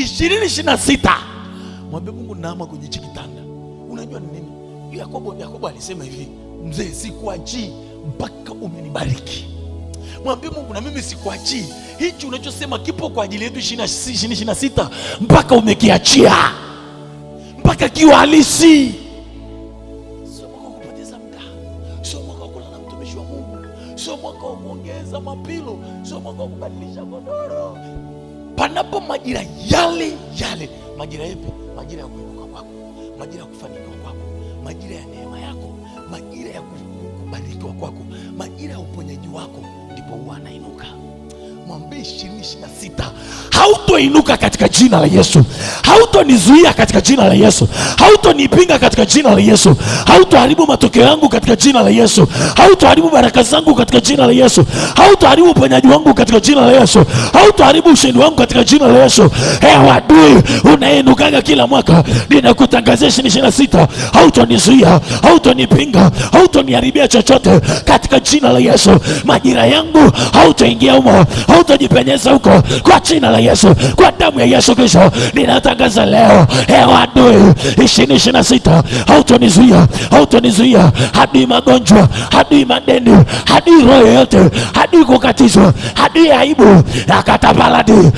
2026. Mwambie Mungu, naama kwenye kitanda. Unajua ni nini? Yakobo alisema hivi, mzee, sikuachii mpaka umenibariki. Mwambie Mungu, na mimi sikuachii. Hichi unachosema kipo kwa ajili yetu 2026 mpaka umekiachia, mpaka kiwa halisi. Sio mwaka kupoteza muda, sio mwaka kulala mtumishi wa Mungu, sio mwaka wa kuongeza mapilo, sio mwaka wa kubadilisha godoro. Panapo majira yale, majira yapi? Majira ya kuinuka kwako, majira ya kufanikiwa kwako, majira ya neema yako, majira ya kubarikiwa kwako, majira ya uponyaji wako, ndipo huwa anainuka. Mwambie 2026 hautoinuka katika jina la Yesu. Hautonizuia katika jina la Yesu. Hautonipinga katika jina la Yesu. Hautoharibu matokeo yangu katika jina la Yesu. Hautoharibu baraka zangu katika jina la Yesu. Hautoharibu uponyaji wangu katika jina la Yesu. Hautoharibu ushindi wangu katika jina la Yesu. Adui unainukaga kila mwaka, ninakutangazia 2026 hautonizuia, hautonipinga, hautoniharibia chochote katika jina la Yesu. Majira yangu hautaingia humo, hautajipenyeza huko kwa jina la Yesu. Kwa damu ya Yesu Kristo ninatangaza leo, adui 2026 hautonizuia, hautonizuia. Hadi magonjwa, hadi madeni, hadi roho yote, hadi kukatizwa, hadi aibu, yakatapaladi.